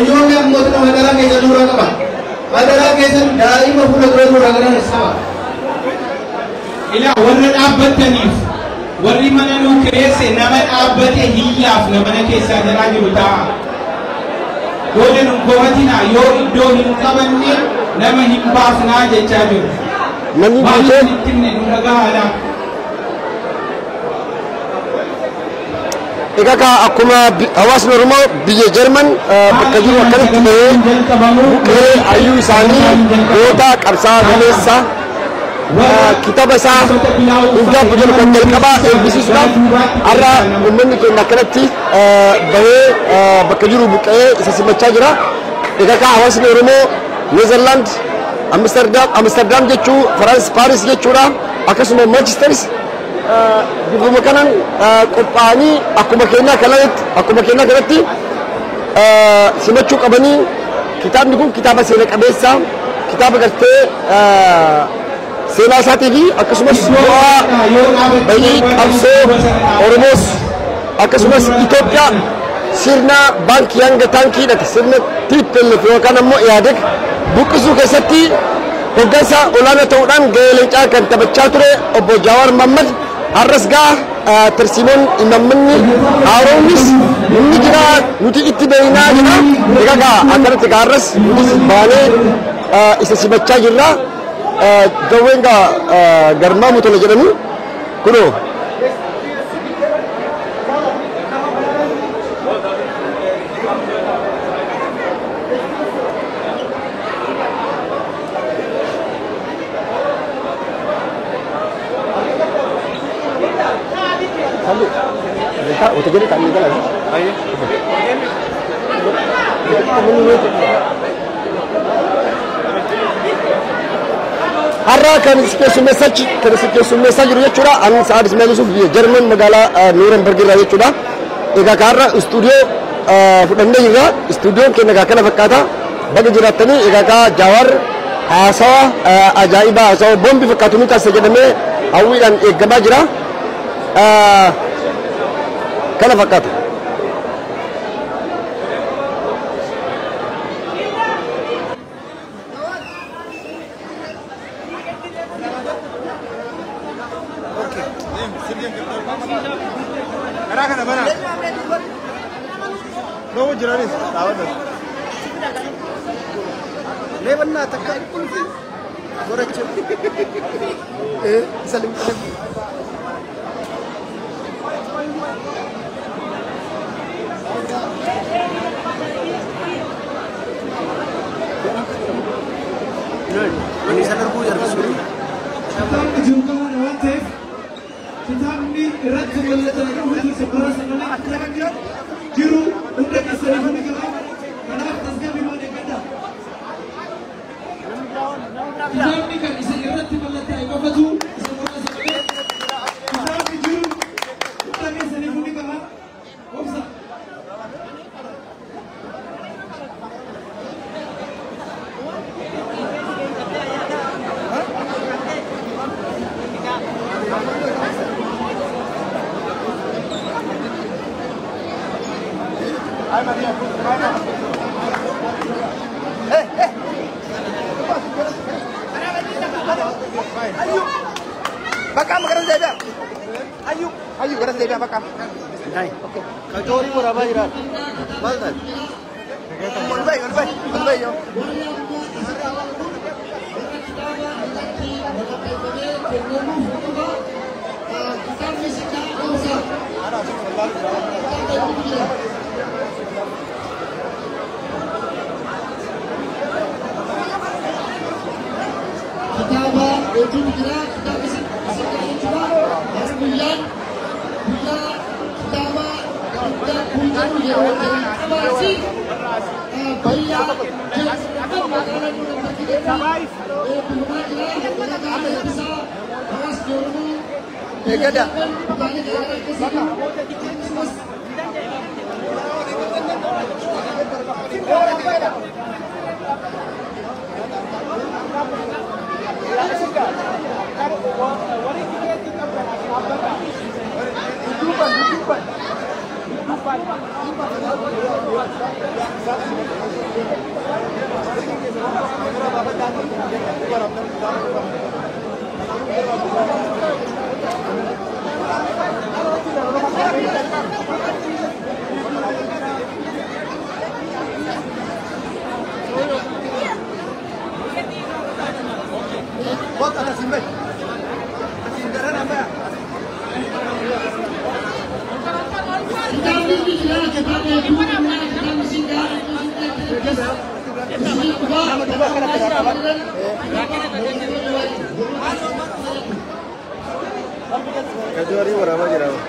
ijoollee ammoota magaalaa keessa duraa qaba. Magaalaa keessa daa'ima fuula dura duraa garan saba. Ilaa warra dhaabbataniif warri mana nuu kireesse nama dhaabbate hiyyaaf namana keessaa jalaa jiru ta'a. Yoo nun komatinaa yoo iddoo hin qabanne nama hin baafnaa jechaa jiru. Waan itti himne nu dhagahaadha. Egaa akkuma hawaasni Oromoo biyya Jarman bakka jiru akkanatti ta'ee hayyuu isaanii goota qabsaa'aa galeessa kitaaba isaa hundaa biyya kan jalqabaa eebbisiisuudhaaf har'a uummanni keenya akkanatti bahee bakka jiru buqqa'ee isa simachaa jira. Egaa hawaasni Oromoo Neezerlaand Amsterdam jechuu Paaris jechuudha akkasuma Manchesteris bifuma kanaan qophaa'anii akkuma keenyaa kanatti simachuu qabanii kitaabni kun kitaaba seena qabeessa kitaaba gartee seenaa isaatii fi akkasumas bu'aa bahii qabsoo Oromoos akkasumas Itoophiyaa sirna baankii hanga taankii hidhate sirna TPLF yookaan ammoo IADEG buqqisuu keessatti hoggansa olaanaa ta'uudhaan gahee leencaa kan taphachaa ture obbo Jawaar Mohammad har'as gaa tarsiimoon imammanni haaroonis inni jira nuti itti beeynaa jira. Egaa akkanatti har'as nuti baanee isa simachaa jirra. Gawween garmaa mutola jedhamu kunoo. Udah jadi kami jalan. Ayo. Har'a kan keessummeessaa jiru jechuudha. Ani Sa'ad Ismail Yusuf Jarman magaalaa Nuurenberg irraa jechuudha. Egaa har'a istuudiyoo fudhannee jirra. Istuudiyoon keenya kana fakkaata. Baga jiraattanii egaa Jawaar haasawa ajaa'ibaa haasawa boombi fakkaatu ni taasisa jedhamee hawwiidhaan eeggamaa jira. Kana fakkaata. Kecuali berapa jauh?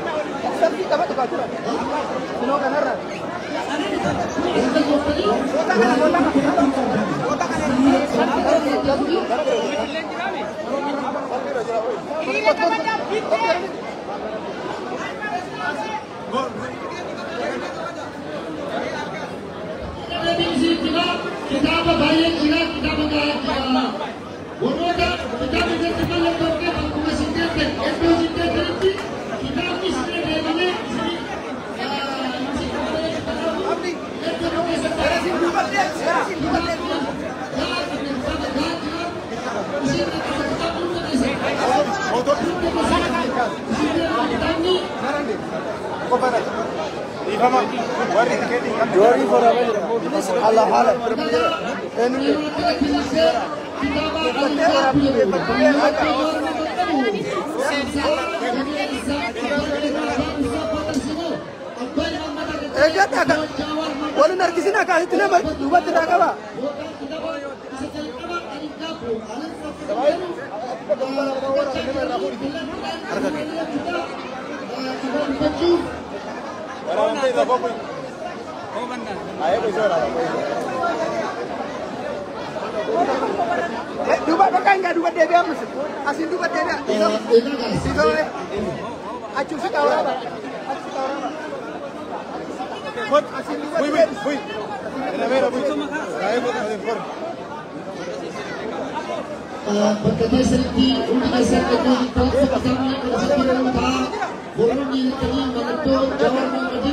Juari berapa jauh? Allah Allah. Walau narkisin agak itu nama buat tidak apa. Dua pakai enggak dua DB amus. Asin dua DB. Itu acu sih tahu apa? Buat asin dua. Woi. Berkata seperti untuk saya katakan pertama persiapan kita boleh dikatakan menentu jawab menjadi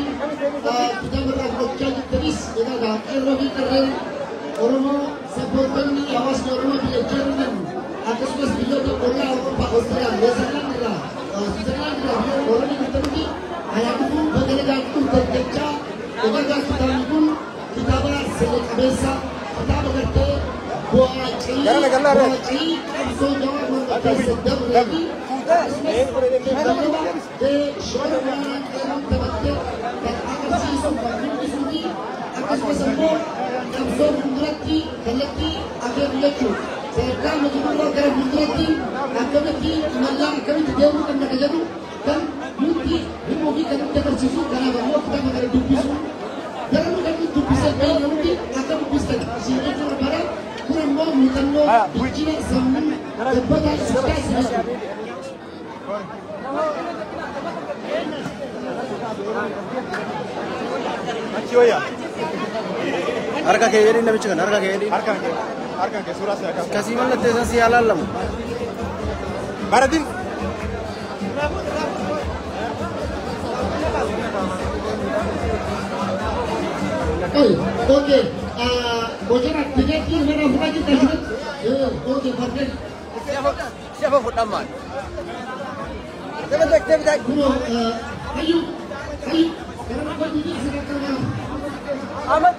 kita berlakukan terus kita dah erogi kerja orang sebutan ni awas orang di Jerman atas mas beliau tu orang Pak Austria biasanya kita orang ini terjadi ayat itu bagaimana itu terjadi bagaimana kita pun kita berselit biasa kita berkata Jangan negara. Harga kayak ini namanya kan harga kayak ini. Harga kayak surat saya. Kasih mana tesa si alalam. Baratin. Oke. Bocor tiket ini mana bukan kita sudah. Oke, bagus. Siapa pertama? Siapa? Ayo. Karena kau ini sekarang. Amat.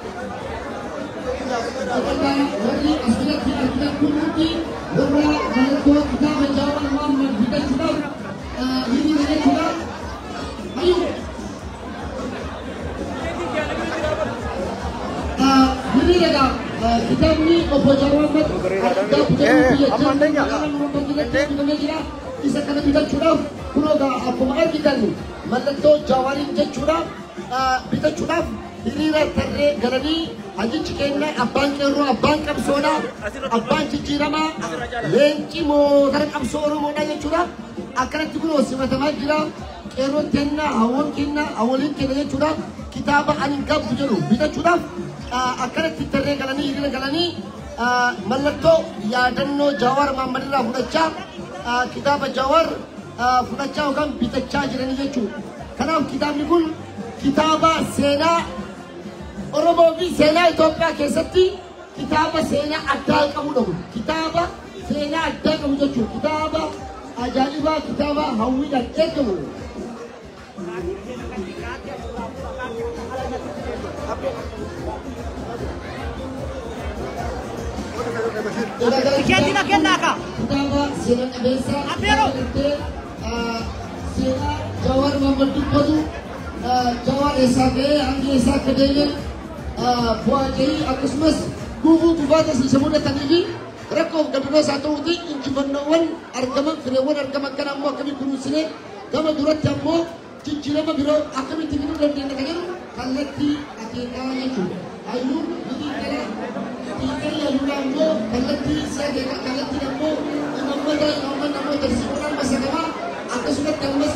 Hari asal kita kunci, beberapa kalau kita menjawab nama kita sudah ini mana sudah. Ayo. Ini ada kita ni jawab isa kana kita sudah kunoga apa kita ni malatto jawarin je sudah kita sudah hirira terre galani aji chikenna abban kero abban kam soda abban chirama lenki mo garan am soro mo da sudah akara tukuno simatama jira kero tenna awon kinna awolin kene sudah kitaba anin gab juru kita sudah akara terre galani hirira galani malatto yadanno jawar mamadira hudacha kitab jawar fudacha kan bitaccha jirani jechu kanam kitab ni kun kitaaba seenaa Oromoo fi seenaa Itoophiyaa keessatti kitaaba seenaa addaa qabu dhabu. Kitaaba seenaa addaa qabu jechuudha. Kitaaba ajaa'ibaa, kitaaba hawwiidhaan eegamu. Kitaaba seenaa qabeessaa seenaa Jawaar Mohammad dubbatu Jawaar eessaa ga'ee hangi eessaa akka deeme bu'aa ga'ii akkasumas guubuu gubaata isa mudatanii fi rakkoof gadadoo isaa ta'uuti injifannoowwan argaman fireewwan argaman kana ammoo akkamii kunuunsinee gama duratti ammoo jijjiirama biroo akkamitti fiduu dandeenya kan jedhu kallattii akeekaa jechuudha. Hayyuu Xiiqala lula ammoo kallattii isaa kallattiin ammoo imaammata namoota sirnaan masagamaa akkasumatti ammas